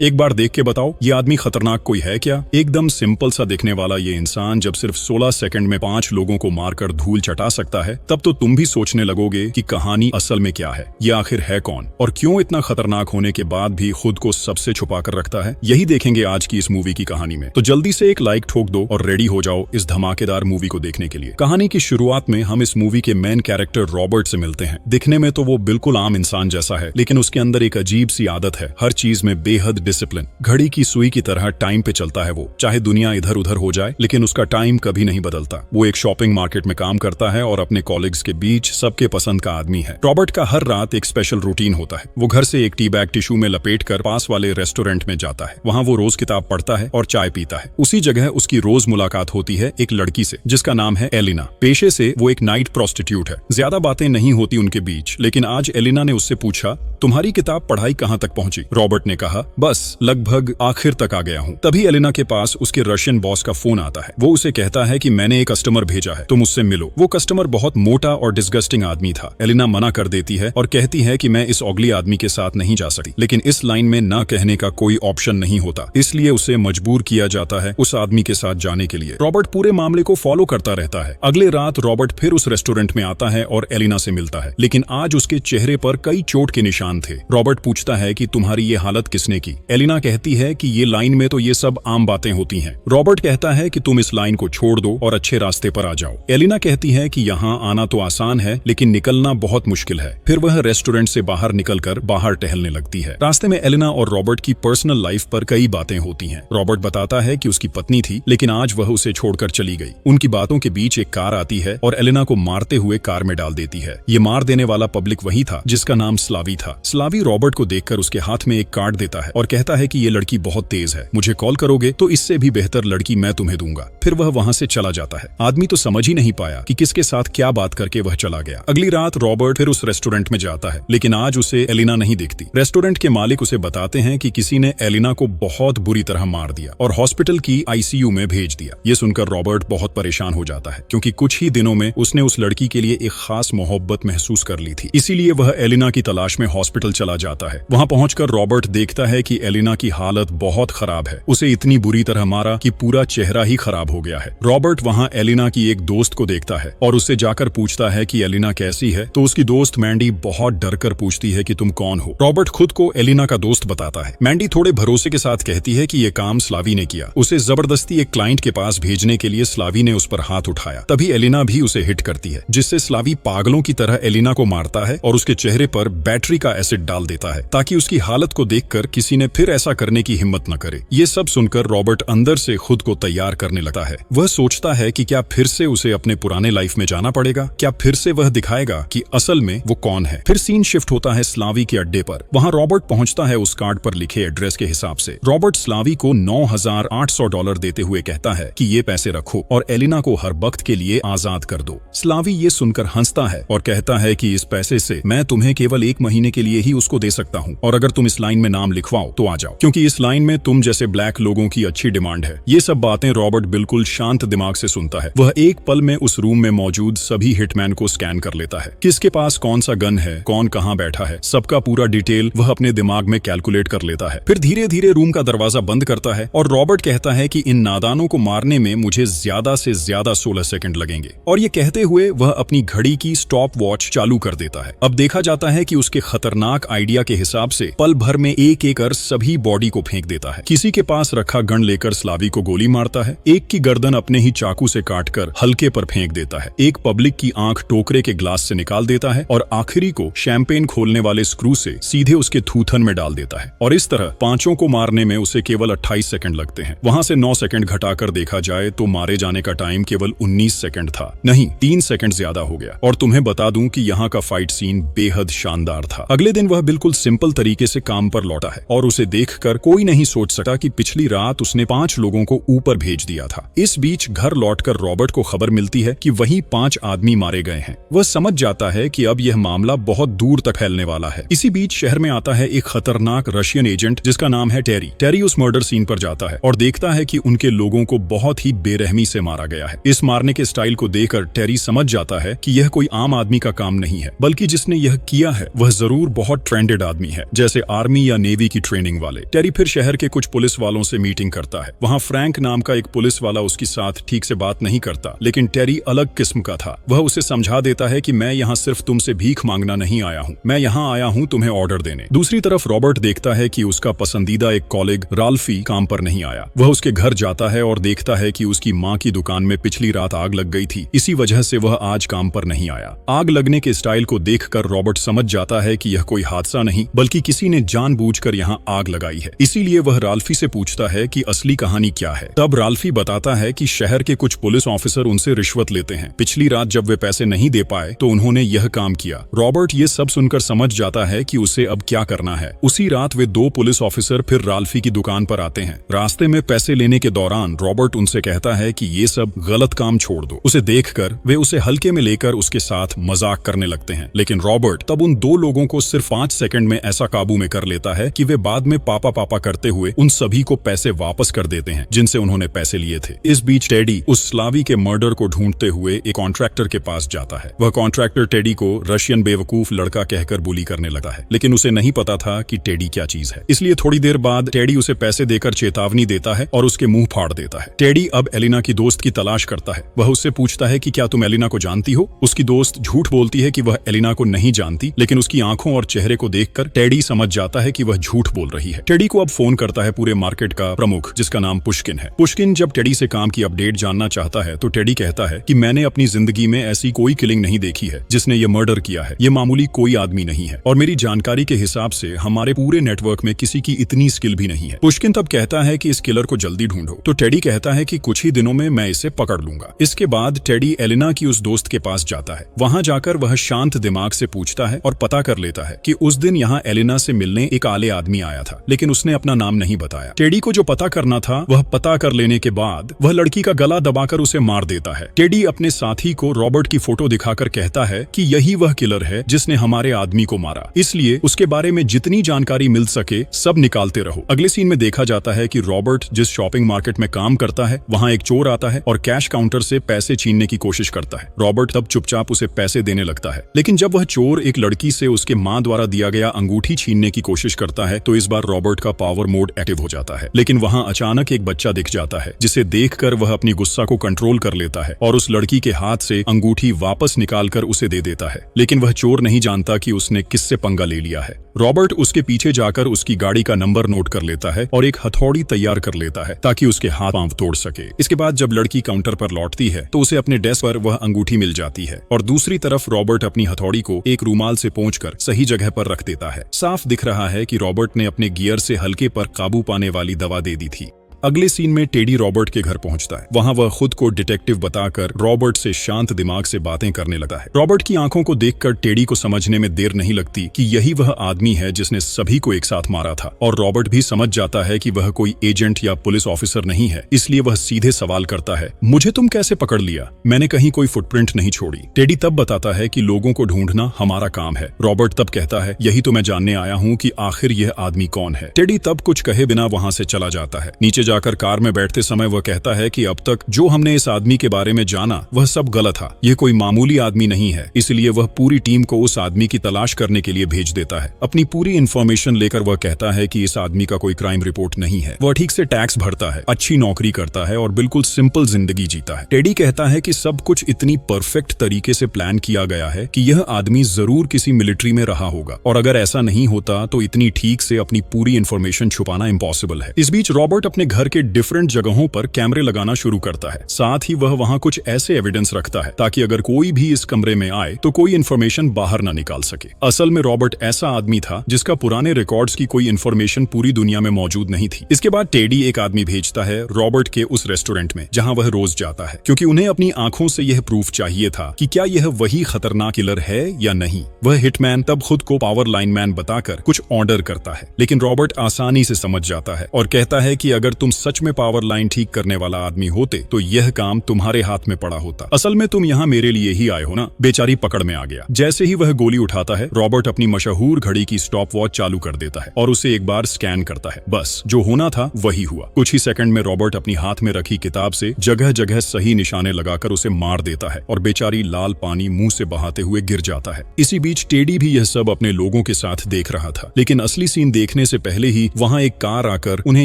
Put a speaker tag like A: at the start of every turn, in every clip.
A: एक बार देख के बताओ ये आदमी खतरनाक कोई है क्या। एकदम सिंपल सा दिखने वाला ये इंसान जब सिर्फ 16 सेकंड में 5 लोगों को मारकर धूल चटा सकता है, तब तो तुम भी सोचने लगोगे कि कहानी असल में क्या है, ये आखिर है कौन और क्यों इतना खतरनाक होने के बाद भी खुद को सबसे छुपा कर रखता है। यही देखेंगे आज की इस मूवी की कहानी में। तो जल्दी से एक लाइक ठोक दो और रेडी हो जाओ इस धमाकेदार मूवी को देखने के लिए। कहानी की शुरुआत में हम इस मूवी के मेन कैरेक्टर रॉबर्ट से मिलते हैं। दिखने में तो वो बिल्कुल आम इंसान जैसा है, लेकिन उसके अंदर एक अजीब सी आदत है, हर चीज में बेहद डिसिप्लिन। घड़ी की सुई की तरह टाइम पे चलता है वो, चाहे दुनिया इधर उधर हो जाए लेकिन उसका टाइम कभी नहीं बदलता। वो एक शॉपिंग मार्केट में काम करता है और अपने कॉलीग्स के बीच सबके पसंद का आदमी है। रॉबर्ट का हर रात एक स्पेशल रूटीन होता है। वो घर से एक टी बैग टिश्यू में लपेटकर पास वाले रेस्टोरेंट में जाता है। वहाँ वो रोज किताब पढ़ता है और चाय पीता है। उसी जगह उसकी रोज मुलाकात होती है एक लड़की से जिसका नाम है एलिना। पेशे से वो एक नाइट प्रोस्टिट्यूट है। ज्यादा बातें नहीं होती उनके बीच, लेकिन आज एलिना ने उससे पूछा, तुम्हारी किताब पढ़ाई कहाँ तक पहुंची? रॉबर्ट ने कहा, बस लगभग आखिर तक आ गया हूँ। तभी एलिना के पास उसके रशियन बॉस का फोन आता है। वो उसे कहता है कि मैंने एक कस्टमर भेजा है, तुम उससे मिलो। वो कस्टमर बहुत मोटा और डिस्गस्टिंग आदमी था। एलिना मना कर देती है और कहती है कि मैं इस ऑगली आदमी के साथ नहीं जा सकती, लेकिन इस लाइन में ना कहने का कोई ऑप्शन नहीं होता, इसलिए उसे मजबूर किया जाता है उस आदमी के साथ जाने के लिए। रॉबर्ट पूरे मामले को फॉलो करता रहता है। अगले रात रॉबर्ट फिर उस रेस्टोरेंट में आता है और एलिना से मिलता है, लेकिन आज उसके चेहरे पर कई चोट के निशान थे। रॉबर्ट पूछता है कि तुम्हारी ये हालत किसने की? एलिना कहती है कि ये लाइन में तो ये सब आम बातें होती हैं। रॉबर्ट कहता है कि तुम इस लाइन को छोड़ दो और अच्छे रास्ते पर आ जाओ। एलिना कहती है कि यहाँ आना तो आसान है लेकिन निकलना बहुत मुश्किल है। फिर वह रेस्टोरेंट से बाहर निकलकर बाहर टहलने लगती है। रास्ते में एलिना और रॉबर्ट की पर्सनल लाइफ पर कई बातें होती हैं। रॉबर्ट बताता है कि उसकी पत्नी थी लेकिन आज वह उसे छोड़कर चली गई। उनकी बातों के बीच एक कार आती है और एलिना को मारते हुए कार में डाल देती है। ये मार देने वाला पब्लिक वही था जिसका नाम स्लावी था। स्लावी रॉबर्ट को देखकर उसके हाथ में एक कार्ड देता है और कहता है कि ये लड़की बहुत तेज है, मुझे कॉल करोगे तो इससे भी बेहतर लड़की मैं तुम्हें दूंगा। फिर वह वहां से चला जाता है। आदमी तो समझ ही नहीं पाया कि किसके साथ क्या बात करके वह चला गया। अगली रात रॉबर्ट फिर उस रेस्टोरेंट में जाता है, लेकिन आज उसे एलिना नहीं दिखती। रेस्टोरेंट के मालिक उसे बताते हैं कि किसी ने एलिना को बहुत बुरी तरह मार दिया और हॉस्पिटल की आईसीयू में भेज दिया। ये सुनकर रॉबर्ट बहुत परेशान हो जाता है, क्योंकि कुछ ही दिनों में उसने उस लड़की के लिए एक खास मोहब्बत महसूस कर ली थी। इसीलिए वह एलिना की तलाश में हॉस्पिटल चला जाता है। वहां पहुंचकर रॉबर्ट देखता है कि एलिना की हालत बहुत खराब है। उसे इतनी बुरी तरह मारा कि पूरा चेहरा ही खराब हो गया है। रॉबर्ट वहां एलिना की एक दोस्त को देखता है और उससे जाकर पूछता है कि एलिना कैसी है। तो उसकी दोस्त मैंडी बहुत डर कर पूछती है कि तुम कौन हो? रॉबर्ट खुद को एलिना का दोस्त बताता है। मैंडी थोड़े भरोसे के साथ कहती है कि यह काम स्लावी ने किया। उसे जबरदस्ती एक क्लाइंट के पास भेजने के लिए स्लावी ने उस पर हाथ उठाया। तभी एलिना भी उसे हिट करती है, जिससे स्लावी पागलों की तरह एलिना को मारता है और उसके चेहरे पर बैटरी का एसिड डाल देता है ताकि उसकी हालत को देखकर किसी ने फिर ऐसा करने की हिम्मत न करे। ये सब सुनकर रॉबर्ट अंदर से खुद को तैयार करने लगता है। वह सोचता है कि क्या फिर से उसे अपने पुराने लाइफ में जाना पड़ेगा? क्या फिर से वह दिखाएगा कि असल में वो कौन है? फिर सीन शिफ्ट होता है स्लावी के अड्डे पर। वहां रॉबर्ट पहुंचता है उस कार्ड पर लिखे एड्रेस के हिसाब से। रॉबर्ट स्लावी को $9,800 देते हुए कहता है कि ये पैसे रखो और एलिना को हर वक्त के लिए आजाद कर दो। स्लावी ये सुनकर हंसता है और कहता है कि इस पैसे से मैं तुम्हें केवल 1 महीने के लिए ही उसको दे सकता हूँ, और अगर तुम इस लाइन में नाम लिखवाओ तो आ जाओ, क्योंकि इस लाइन में तुम जैसे ब्लैक लोगों की अच्छी डिमांड है। ये सब बातें रॉबर्ट बिल्कुल शांत दिमाग से सुनता है। वह एक पल में उस रूम में मौजूद सभी हिटमैन को स्कैन कर लेता है। किसके पास कौन सा गन है, कौन कहाँ बैठा है, सबका पूरा डिटेल वह अपने दिमाग में कैलकुलेट कर लेता है। फिर धीरे धीरे रूम का दरवाजा बंद करता है और रॉबर्ट कहता है कि इन नादानों को मारने में मुझे ज्यादा से ज्यादा 16 सेकंड लगेंगे, और ये कहते हुए वह अपनी घड़ी की स्टॉप वॉच चालू कर देता है। अब देखा जाता है कि उसके खतरनाक आइडिया के हिसाब से पल भर में एक एक कर सभी बॉडी को फेंक देता है। किसी के पास रखा गन लेकर स्लावी को गोली मारता है, एक की गर्दन अपने ही चाकू से काटकर हल्के पर फेंक देता है, एक पब्लिक की आंख टोकरे के ग्लास से निकाल देता है और आखिरी को शैंपेन खोलने वाले स्क्रू से सीधे उसके थूथन में डाल देता है। और इस तरह 5 को मारने में उसे केवल 28 सेकंड लगते हैं। वहां से 9 सेकंड घटाकर देखा जाए तो मारे जाने का टाइम केवल 19 सेकंड था, नहीं 3 सेकंड ज्यादा हो गया। और तुम्हें बता दूं कि यहाँ का फाइट सीन बेहद शानदार था। अगले दिन वह बिल्कुल सिंपल तरीके से काम पर लौटा है और उसे देखकर कोई नहीं सोच सका कि पिछली रात उसने 5 लोगों को ऊपर भेज दिया था। इस बीच घर लौटकर रॉबर्ट को खबर मिलती है कि वही 5 आदमी मारे गए हैं। वह समझ जाता है कि अब यह मामला बहुत दूर तक फैलने वाला है। इसी बीच शहर में आता है एक खतरनाक रशियन एजेंट जिसका नाम है टेरी। टेरी उस मर्डर सीन पर जाता है और देखता है कि उनके लोगों को बहुत ही बेरहमी से मारा गया है। इस मारने के स्टाइल को देखकर टेरी समझ जाता है कि यह कोई आम आदमी का काम नहीं है, बल्कि जिसने यह किया है वह जरूर बहुत ट्रेंडेड आदमी है, जैसे आर्मी या नेवी की ट्रेनिंग वाले। टेरी फिर शहर के कुछ पुलिस वालों से मीटिंग करता है। वहाँ फ्रैंक नाम का एक पुलिस वाला उसके साथ ठीक से बात नहीं करता, लेकिन टेरी अलग किस्म का था। वह उसे समझा देता है कि मैं यहाँ सिर्फ तुमसे भीख मांगना नहीं आया हूँ, मैं यहाँ आया हूँ तुम्हें ऑर्डर देने। दूसरी तरफ रॉबर्ट देखता है कि उसका पसंदीदा एक कॉलीग राल्फी काम पर नहीं आया। वह उसके घर जाता है और देखता है कि उसकी माँ की दुकान में पिछली रात आग लग गई थी, इसी वजह से वह आज काम पर नहीं आया। आग लगने के स्टाइल को देखकर रॉबर्ट समझ जाता है कि यह कोई हादसा नहीं बल्कि किसी ने जानबूझकर यहाँ आग लगाई है। इसीलिए वह राल्फी से पूछता है कि असली कहानी क्या है। तब राल्फी बताता है कि शहर के कुछ पुलिस ऑफिसर उनसे रिश्वत लेते हैं। पिछली रात जब वे पैसे नहीं दे पाए तो उन्होंने यह काम किया। रॉबर्ट ये सब सुनकर समझ जाता है कि उसे अब क्या करना है। उसी रात वे दो पुलिस ऑफिसर फिर राल्फी की दुकान पर आते हैं। रास्ते में पैसे लेने के दौरान रॉबर्ट उनसे कहता है कि ये सब गलत काम छोड़ दो। उसे देखकर वे उसे हल्के में लेकर उसके साथ मजाक करने लगते हैं, लेकिन रॉबर्ट तब उन दो लोगों को सिर्फ 5 सेकंड में ऐसा काबू में कर लेता है कि वे बाद में पापा पापा करते हुए उन सभी को पैसे वापस कर देते हैं जिनसे उन्होंने पैसे लिए थे। इस बीच टेडी उस स्लावी के मर्डर को ढूंढते हुए एक कॉन्ट्रैक्टर के पास जाता है। वह कॉन्ट्रैक्टर टेडी को रशियन बेवकूफ लड़का कहकर बुली करने लगा है, लेकिन उसे नहीं पता था कि टेडी क्या चीज है। इसलिए थोड़ी देर बाद टेडी उसे पैसे देकर चेतावनी देता है और उसके मुंह फाड़ देता है। टेडी अब एलिना की दोस्त की तलाश करता है। वह उससे पूछता है कि क्या तुम एलिना को जानती हो। उसकी दोस्त झूठ बोलती है कि वह एलिना को नहीं जानती, लेकिन उसकी आंखों और चेहरे को देखकर टेडी समझ जाता है कि वह झूठ बोल रही है। टेडी को अब फोन करता है पूरे मार्केट का प्रमुख, जिसका नाम पुष्किन है। पुष्किन जब टेडी से काम की अपडेट जानना चाहता है तो टेडी कहता है कि मैंने अपनी जिंदगी में ऐसी कोई किलिंग नहीं देखी है जिसने ये मर्डर किया है। ये मामूली कोई आदमी नहीं है और मेरी जानकारी के हिसाब से हमारे पूरे नेटवर्क में किसी की इतनी स्किल भी नहीं है। पुष्किन तब कहता है कि इस किलर को जल्दी ढूंढो, तो टेडी कहता है कि कुछ ही दिनों में मैं इसे पकड़ लूंगा। इसके बाद टेडी एलिना की उस दोस्त के पास जाता है। वहां जाकर वह शांत दिमाग से पूछता है और पता कर लेता है कि उस दिन यहाँ एलिना से मिलने एक आले आदमी आया था, लेकिन उसने अपना नाम नहीं बताया। टेडी को जो पता करना था वह पता कर लेने के बाद वह लड़की का गला दबाकर उसे मार देता है। टेडी अपने साथी को रॉबर्ट की फोटो दिखाकर कहता है कि यही वह किलर है जिसने हमारे आदमी को मारा, इसलिए उसके बारे में जितनी जानकारी मिल सके सब निकालते रहो। अगले सीन में देखा जाता है कि रॉबर्ट जिस शॉपिंग मार्केट में काम करता है वहां एक चोर आता है और कैश काउंटर से पैसे छीनने की कोशिश करता है। रॉबर्ट तब चुपचाप उसे पैसे देने लगता है, लेकिन जब वह चोर एक लड़की से उसके माँ द्वारा दिया गया अंगूठी छीनने की कोशिश करता है तो इस बार रॉबर्ट का पावर मोड एक्टिव हो जाता है। लेकिन वहां अचानक एक बच्चा दिख जाता है जिसे देखकर वह अपनी गुस्सा को कंट्रोल कर लेता है और उस लड़की के हाथ से अंगूठी वापस निकालकर उसे दे देता है। लेकिन वह चोर नहीं जानता कि उसने किससे पंगा ले लिया है। रॉबर्ट उसके पीछे जाकर उसकी गाड़ी का नंबर नोट कर लेता है और एक हथौड़ी तैयार कर लेता है ताकि उसके हाथ पांव तोड़ सके। इसके बाद जब लड़की काउंटर पर लौटती है तो उसे अपने डेस्क पर वह अंगूठी मिल जाती है और दूसरी तरफ रॉबर्ट अपनी हथौड़ी को एक रूमाल से पोंछकर सही जगह पर रख देता है। साफ दिख रहा है कि रॉबर्ट ने अपने गियर से हल्के पर काबू पाने वाली दवा दे दी थी। अगले सीन में टेडी रॉबर्ट के घर पहुंचता है। वहां वह खुद को डिटेक्टिव बताकर रॉबर्ट से शांत दिमाग से बातें करने लगा है। रॉबर्ट की आंखों को देखकर टेडी को समझने में देर नहीं लगती कि यही वह आदमी है जिसने सभी को एक साथ मारा था और रॉबर्ट भी समझ जाता है कि वह कोई एजेंट या पुलिस ऑफिसर नहीं है। इसलिए वह सीधे सवाल करता है, मुझे तुम कैसे पकड़ लिया? मैंने कहीं कोई फुटप्रिंट नहीं छोड़ी। टेडी तब बताता है कि लोगों को ढूंढना हमारा काम है। रॉबर्ट तब कहता है, यही तो मैं जानने आया हूँ कि आखिर यह आदमी कौन है। टेडी तब कुछ कहे बिना वहां से चला जाता है। नीचे जाकर कार में बैठते समय वह कहता है कि अब तक जो हमने इस आदमी के बारे में जाना वह सब गलत था। यह कोई मामूली आदमी नहीं है, इसलिए वह पूरी टीम को उस आदमी की तलाश करने के लिए भेज देता है। अपनी पूरी इन्फॉर्मेशन लेकर वह कहता है कि इस आदमी का कोई क्राइम रिपोर्ट नहीं है। वह ठीक से टैक्स भरता है, अच्छी नौकरी करता है और बिल्कुल सिंपल जिंदगी जीता है। टेडी कहता है कि सब कुछ इतनी परफेक्ट तरीके से प्लान किया गया है कि यह आदमी जरूर किसी मिलिट्री में रहा होगा और अगर ऐसा नहीं होता तो इतनी ठीक से अपनी पूरी इन्फॉर्मेशन छुपाना इम्पॉसिबल है। इस बीच रॉबर्ट अपने घर के डिफरेंट जगहों पर कैमरे लगाना शुरू करता है। साथ ही वह वहां कुछ ऐसे एविडेंस रखता है ताकि अगर कोई भी इस कमरे में आए तो कोई इन्फॉर्मेशन बाहर ना निकाल सके। असल में रॉबर्ट ऐसा आदमी था जिसका पुराने रिकॉर्ड्स की कोई इन्फॉर्मेशन पूरी दुनिया में मौजूद नहीं थी। इसके बाद टेडी एक आदमी भेजता है रॉबर्ट के उस रेस्टोरेंट में जहां वह रोज जाता है, क्योंकि उन्हें अपनी आंखों से यह प्रूफ चाहिए था कि क्या यह वही खतरनाक किलर है या नहीं। वह हिटमैन तब खुद को पावर लाइनमैन बताकर कुछ ऑर्डर करता है, लेकिन रॉबर्ट आसानी से समझ जाता है और कहता है कि अगर तुम सच में पावर लाइन ठीक करने वाला आदमी होते तो यह काम तुम्हारे हाथ में पड़ा होता। असल में तुम यहाँ मेरे लिए ही आए हो ना। बेचारी पकड़ में आ गया। जैसे ही वह गोली उठाता है, रॉबर्ट अपनी मशहूर घड़ी की स्टॉप वॉच चालू कर देता है और उसे एक बार स्कैन करता है। बस जो होना था वही हुआ। कुछ ही सेकंड में रॉबर्ट अपनी हाथ में रखी किताब से जगह जगह सही निशाने लगाकर उसे मार देता है और बेचारी लाल पानी मुंह से बहाते हुए गिर जाता है। इसी बीच टेडी भी यह सब अपने लोगों के साथ देख रहा था, लेकिन असली सीन देखने से पहले ही वहां एक कार आकर उन्हें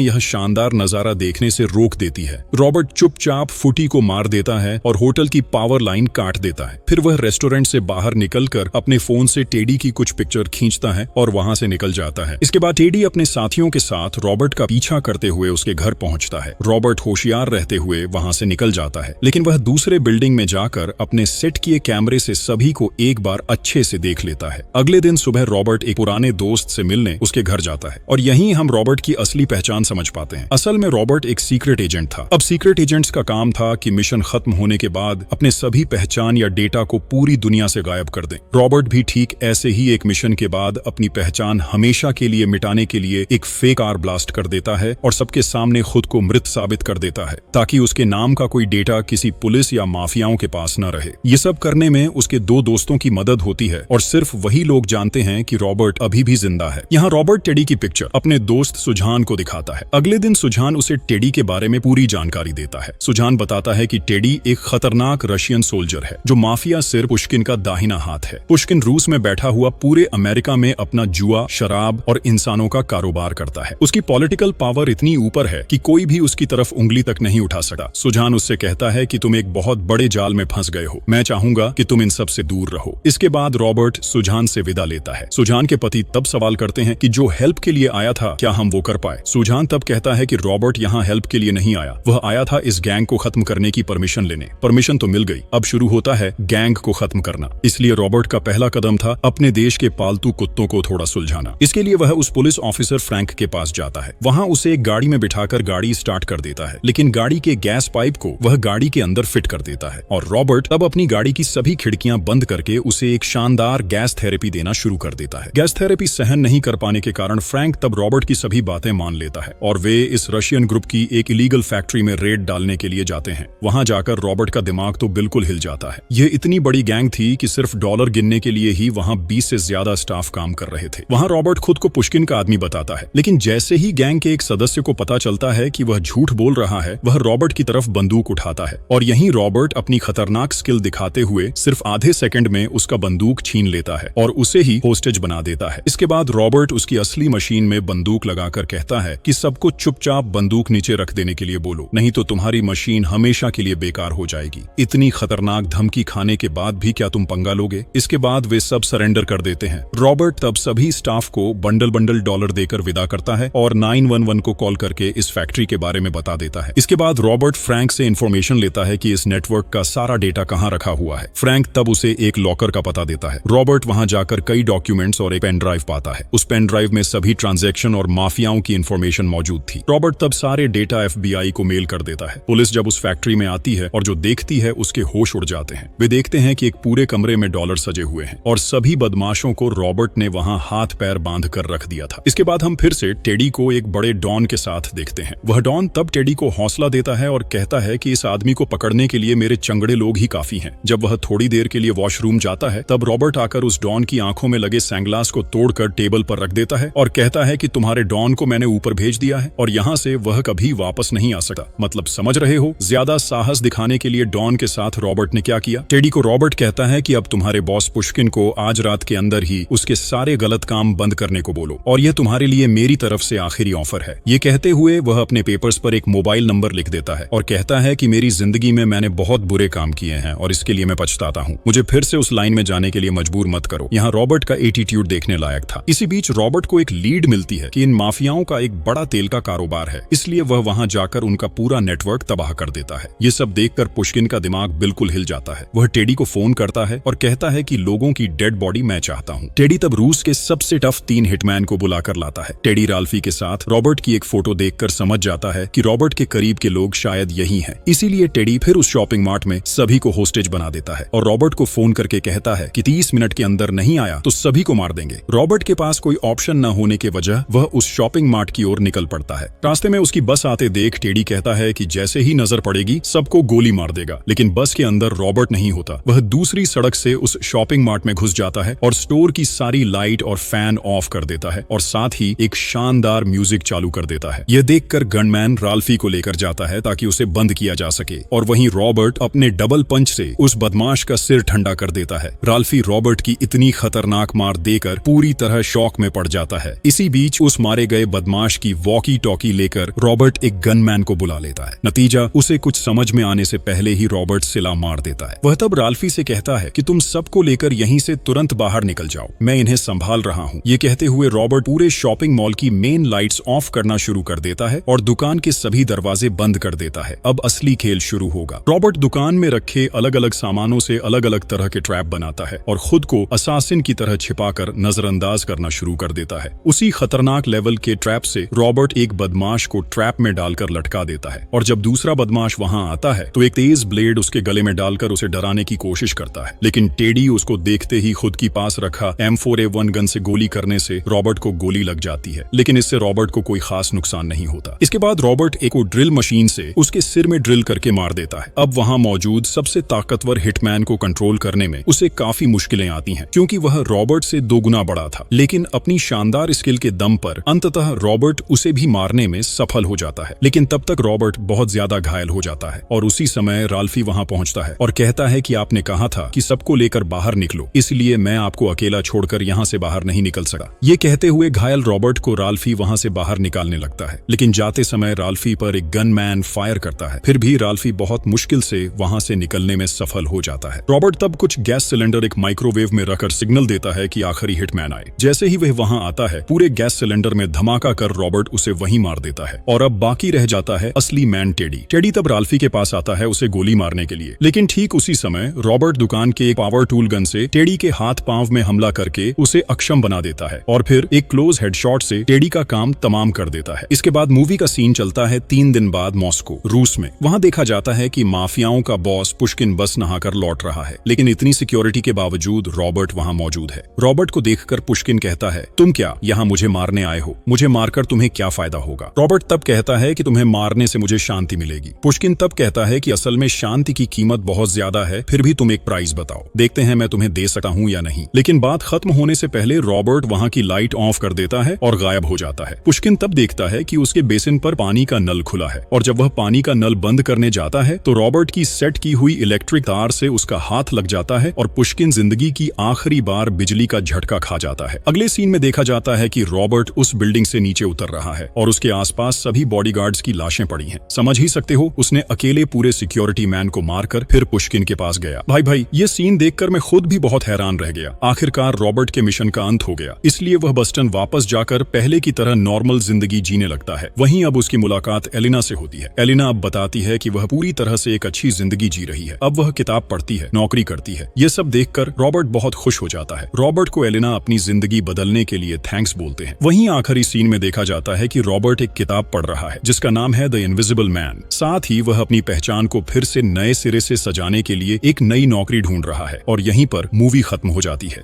A: यह शानदार नजारा देखने से रोक देती है। रॉबर्ट चुपचाप फुटी को मार देता है और होटल की पावर लाइन काट देता है। फिर वह रेस्टोरेंट से बाहर निकलकर अपने फोन से टेडी की कुछ पिक्चर खींचता है और वहां से निकल जाता है। इसके बाद टेडी अपने साथियों के साथ रॉबर्ट का पीछा करते हुए उसके घर पहुंचता है। रॉबर्ट होशियार रहते हुए वहां से निकल जाता है, लेकिन वह दूसरे बिल्डिंग में जाकर अपने सेट किए कैमरे से सभी को एक बार अच्छे से देख लेता है। अगले दिन सुबह रॉबर्ट एक पुराने दोस्त से मिलने उसके घर जाता है और यहीं हम रॉबर्ट की असली पहचान समझ पाते हैं। असल में रॉबर्ट एक सीक्रेट एजेंट था। अब सीक्रेट एजेंट्स का काम था कि मिशन खत्म होने के बाद अपने सभी पहचान या डेटा को पूरी दुनिया से गायब कर दें। रॉबर्ट भी ठीक ऐसे ही एक मिशन के बाद अपनी पहचान हमेशा के लिए मिटाने के लिए एक फेक कार ब्लास्ट कर देता है और सबके सामने खुद को मृत साबित कर देता है, ताकि उसके नाम का कोई डेटा किसी पुलिस या माफियाओं के पास न रहे। ये सब करने में उसके दो दोस्तों की मदद होती है और सिर्फ वही लोग जानते हैं कि रॉबर्ट अभी भी जिंदा है। यहाँ रॉबर्ट टेडी की पिक्चर अपने दोस्त सुजान को दिखाता है। अगले दिन सुजान उसे टेडी के बारे में पूरी जानकारी देता है। सुजान बताता है कि टेडी एक खतरनाक रशियन सोल्जर है जो माफिया सिर पुश्किन का दाहिना हाथ है। पुश्किन रूस में बैठा हुआ पूरे अमेरिका में अपना जुआ, शराब और इंसानों का कारोबार करता है। उसकी पॉलिटिकल पावर इतनी ऊपर है कि कोई भी उसकी तरफ उंगली तक नहीं उठा सकता। सुजान उससे कहता है कि तुम एक बहुत बड़े जाल में फंस गए हो, मैं चाहूंगा कि तुम इन सब से दूर रहो। इसके बाद रॉबर्ट सुजान से विदा लेता है। सुजान के पति तब सवाल करते हैं कि जो हेल्प के लिए आया था क्या हम वो कर पाए। सुजान तब कहता है कि रॉबर्ट यहाँ हेल्प के लिए नहीं आया, वह आया था इस गैंग को खत्म करने की परमिशन लेने। परमिशन तो मिल गई, अब शुरू होता है गैंग को खत्म करना। इसलिए रॉबर्ट का पहला कदम था अपने देश के पालतू कुत्तों को थोड़ा सुलझाना। इसके लिए वह उस पुलिस ऑफिसर फ्रैंक के पास जाता है। वहां उसे एक गाड़ी में बिठाकर गाड़ी स्टार्ट कर देता है, लेकिन गाड़ी के गैस पाइप को वह गाड़ी के अंदर फिट कर देता है और रॉबर्ट तब अपनी गाड़ी की सभी खिड़कियां बंद करके उसे एक शानदार गैस थेरेपी देना शुरू कर देता है। गैस थेरेपी सहन नहीं कर पाने के कारण फ्रैंक तब रॉबर्ट की सभी बातें मान लेता है और वे इस रशियन ग्रुप की एक इलीगल फैक्ट्री में रेड डालने के लिए जाते हैं। वहां जाकर रॉबर्ट का दिमाग तो बिल्कुल हिल जाता है। यह इतनी बड़ी गैंग थी कि सिर्फ डॉलर गिनने के लिए ही वहां 20 से ज्यादा स्टाफ काम कर रहे थे। वहां रॉबर्ट खुद को पुश्किन का आदमी बताता है, लेकिन जैसे ही गैंग के एक सदस्य को पता चलता है कि वह झूठ बोल रहा है, वह रॉबर्ट की तरफ बंदूक उठाता है और यहीं रॉबर्ट अपनी खतरनाक स्किल दिखाते हुए सिर्फ आधे सेकंड में उसका बंदूक छीन लेता है और उसे ही होस्टेज बना देता है। इसके बाद रॉबर्ट उसकी असली मशीन में बंदूक लगाकर कहता है कि सबको चुपचाप बंदूक नीचे रख देने के लिए बोलो, नहीं तो तुम्हारी मशीन हमेशा के लिए बेकार हो जाएगी। इतनी खतरनाक धमकी खाने के बाद भी क्या तुम पंगा लोगे? इसके बाद वे सब सरेंडर कर देते हैं। रॉबर्ट तब सभी स्टाफ को बंडल बंडल डॉलर देकर विदा करता है और 911 को कॉल करके इस फैक्ट्री के बारे में बता देता है। इसके बाद रॉबर्ट फ्रैंक से इंफॉर्मेशन लेता है कि इस नेटवर्क का सारा डेटा कहाँ रखा हुआ है। फ्रैंक तब उसे एक लॉकर का पता देता है। रॉबर्ट वहां जाकर कई डॉक्यूमेंट्स और एक पेन ड्राइव पाता है। उस पेन ड्राइव में सभी ट्रांजैक्शन और माफियाओं की इंफॉर्मेशन मौजूद थी। रॉबर्ट तब सारे डेटा FBI को मेल कर देता है। पुलिस जब उस फैक्ट्री में आती है और जो देखती है उसके होश उड़ जाते हैं। वे देखते हैं कि एक पूरे कमरे में डॉलर सजे हुए हैं और सभी बदमाशों को रॉबर्ट ने वहां हाथ पैर बांध कर रख दिया था। इसके बाद हम फिर से टेडी को एक बड़े डॉन के साथ देखते हैं। वह डॉन तब टेडी को हौसला देता है और कहता है कि इस आदमी को पकड़ने के लिए मेरे चंगड़े लोग ही काफी हैं। जब वह थोड़ी देर के लिए वॉशरूम जाता है, तब रॉबर्ट आकर उस डॉन की आंखों में लगे सैंग्लास को तोड़कर टेबल पर रख देता है और कहता है कि तुम्हारे डॉन को मैंने ऊपर भेज दिया है और यहाँ से वह कभी वापस नहीं आ सकता। मतलब समझ रहे हो? ज्यादा साहस दिखाने के लिए डॉन के साथ रॉबर्ट ने क्या किया। टेडी को रॉबर्ट कहता है कि अब तुम्हारे बॉस पुश्किन को आज रात के अंदर ही उसके सारे गलत काम बंद करने को बोलो और यह तुम्हारे लिए मेरी तरफ से आखिरी ऑफर है। ये कहते हुए वह अपने पेपर्स पर एक मोबाइल नंबर लिख देता है और कहता है कि मेरी जिंदगी में मैंने बहुत बुरे काम किए हैं और इसके लिए मैं पछताता हूँ। मुझे फिर से उस लाइन में जाने के लिए मजबूर मत करो। यहाँ रॉबर्ट का एटीट्यूड देखने लायक था। इसी बीच रॉबर्ट को एक लीड मिलती है कि इन माफियाओं का एक बड़ा तेल का कारोबार है, इसलिए वह वहां जाकर उनका पूरा नेटवर्क तबाह कर देता है। ये सब देखकर पुश्किन का दिमाग बिल्कुल हिल जाता है। वह टेडी को फोन करता है और कहता है कि लोगों की डेड बॉडी मैं चाहता हूँ। टेडी तब रूस के सबसे टफ 3 हिटमैन को बुलाकर लाता है। टेडी राल्फी के साथ रॉबर्ट की एक फोटो देखकर समझ जाता है कि रॉबर्ट के करीब के लोग शायद यही हैं। इसीलिए टेडी फिर उस शॉपिंग मार्ट में सभी को होस्टेज बना देता है और रॉबर्ट को फोन करके कहता है कि 30 मिनट के अंदर नहीं आया तो सभी को मार देंगे। रॉबर्ट के पास कोई ऑप्शन न होने के वजह वह उस शॉपिंग मार्ट की ओर निकल पड़ता है। रास्ते में में उसकी बस आते देख टेडी कहता है कि जैसे ही नजर पड़ेगी सबको गोली मार देगा, लेकिन बस के अंदर रॉबर्ट नहीं होता। वह दूसरी सड़क से उस शॉपिंग मार्ट में घुस जाता है और स्टोर की सारी लाइट और फैन ऑफ कर देता है और साथ ही एक शानदार म्यूजिक चालू कर देता है। यह देखकर गनमैन राल्फी को लेकर जाता है ताकि उसे बंद किया जा सके और वहीं रॉबर्ट अपने डबल पंच से उस बदमाश का सिर ठंडा कर देता है। राल्फी रॉबर्ट की इतनी खतरनाक मार देकर पूरी तरह शॉक में पड़ जाता है। इसी बीच उस मारे गए बदमाश की वॉकी टॉकी लेकर रॉबर्ट एक गनमैन को बुला लेता है। नतीजा, उसे कुछ समझ में आने से पहले ही रॉबर्ट सिला मार देता है। वह तब राल्फी से कहता है कि तुम सबको लेकर यहीं से तुरंत बाहर निकल जाओ, मैं इन्हें संभाल रहा हूँ। ये कहते हुए रॉबर्ट पूरे शॉपिंग मॉल की मेन लाइट्स ऑफ करना शुरू कर देता है और दुकान के सभी दरवाजे बंद कर देता है। अब असली खेल शुरू होगा। रॉबर्ट दुकान में रखे अलग अलग सामानों से अलग अलग तरह के ट्रैप बनाता है और खुद को असासिन की तरह छिपाकर नजरअंदाज करना शुरू कर देता है। उसी खतरनाक लेवल के ट्रैप से रॉबर्ट एक बदमाश को ट्रैप में डालकर लटका देता है और जब दूसरा बदमाश वहां आता है तो एक तेज ब्लेड उसके गले में डालकर उसे डराने की कोशिश करता है, लेकिन टेडी उसको देखते ही खुद की पास रखा M4A1 गन से गोली करने से रॉबर्ट को गोली लग जाती है, लेकिन इससे रॉबर्ट को कोई खास नुकसान नहीं होता। इसके बाद रॉबर्ट एक ड्रिल मशीन से उसके सिर में ड्रिल करके मार देता है। अब वहां मौजूद सबसे ताकतवर हिटमैन को कंट्रोल करने में उसे काफी मुश्किलें आती हैं, क्योंकि वह रॉबर्ट से 2 गुना बड़ा था, लेकिन अपनी शानदार स्किल के दम पर अंततः रॉबर्ट उसे भी मारने में सफल हो जाता है। लेकिन तब तक रॉबर्ट बहुत ज्यादा घायल हो जाता है और उसी समय राल्फी वहां पहुंचता है और कहता है कि आपने कहा था कि सबको लेकर बाहर निकलो, इसलिए मैं आपको अकेला छोड़कर यहाँ से बाहर नहीं निकल सका। ये कहते हुए घायल रॉबर्ट को राल्फी वहां से बाहर निकालने लगता है, लेकिन जाते समय राल्फी पर एक गनमैन फायर करता है। फिर भी राल्फी बहुत मुश्किल से वहां से निकलने में सफल हो जाता है। रॉबर्ट तब कुछ गैस सिलेंडर एक माइक्रोवेव में रखकर सिग्नल देता है कि आखिरी हिटमैन आए। जैसे ही वह वहां आता है, पूरे गैस सिलेंडर में धमाका कर रॉबर्ट उसे वहीं मार देता है और अब बाकी रह जाता है असली मैन टेडी। टेडी तब राल्फी के पास आता है उसे गोली मारने के लिए, लेकिन ठीक उसी समय रॉबर्ट दुकान के एक पावर टूल गन से टेडी के हाथ पांव में हमला करके उसे अक्षम बना देता है और फिर एक क्लोज हेडशॉट से टेडी का काम तमाम कर देता है। इसके बाद मूवी का सीन चलता है 3 दिन बाद मॉस्को, रूस में। वहां देखा जाता है कि माफियाओं का बॉस पुष्किन बस नहाकर लौट रहा है, लेकिन इतनी सिक्योरिटी के बावजूद रॉबर्ट वहां मौजूद है। रॉबर्ट को देखकर पुष्किन कहता है, तुम क्या यहाँ मुझे मारने आए हो? मुझे मारकर तुम्हें क्या फायदा होगा? रॉबर्ट तब कहता है कि तुम्हें मारने से मुझे शांति मिलेगी। पुष्किन तब कहता है कि असल में शांति की कीमत बहुत ज्यादा है, फिर भी तुम एक प्राइस बताओ, देखते हैं मैं तुम्हें दे सकता हूँ या नहीं। लेकिन बात खत्म होने से पहले रॉबर्ट वहां की लाइट ऑफ कर देता है और गायब हो जाता है। पुष्किन तब देखता है कि उसके बेसिन पर पानी का नल खुला है और जब वह पानी का नल बंद करने जाता है तो रॉबर्ट की सेट की हुई इलेक्ट्रिक तार से उसका हाथ लग जाता है और पुष्किन जिंदगी की आखिरी बार बिजली का झटका खा जाता है। अगले सीन में देखा जाता है कि रॉबर्ट उस बिल्डिंग से नीचे उतर रहा है और उसके आसपास सभी बॉडीगार्ड्स की लाशें पड़ी हैं। समझ ही सकते हो, उसने अकेले पूरे सिक्योरिटी मैन को मारकर फिर पुष्किन के पास गया। भाई ये सीन देखकर मैं खुद भी बहुत हैरान रह गया। आखिरकार रॉबर्ट के मिशन का अंत हो गया, इसलिए वह बस्टन वापस जाकर पहले की तरह नॉर्मल जिंदगी जीने लगता है। वहीं अब उसकी मुलाकात एलिना से होती है। एलिना अब बताती है कि वह पूरी तरह से एक अच्छी जिंदगी जी रही है। अब वह किताब पढ़ती है, नौकरी करती है। ये सब देखकर रॉबर्ट बहुत खुश हो जाता है। रॉबर्ट को एलिना अपनी जिंदगी बदलने के लिए थैंक्स बोलते हैं। वहीं आखिरी सीन में देखा जाता है कि रॉबर्ट एक किताब पढ़ रहा है जिसका नाम है द इनविजिबल मैन। साथ ही वह अपनी पहचान को फिर से नए सिरे से सजाने के लिए एक नई नौकरी ढूंढ रहा है और यहीं पर मूवी खत्म हो जाती है।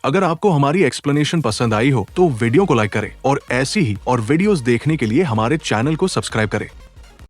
B: अगर आपको हमारी एक्सप्लेनेशन पसंद आई हो तो वीडियो को लाइक करें और ऐसी ही और वीडियोस देखने के लिए हमारे चैनल को सब्सक्राइब करें।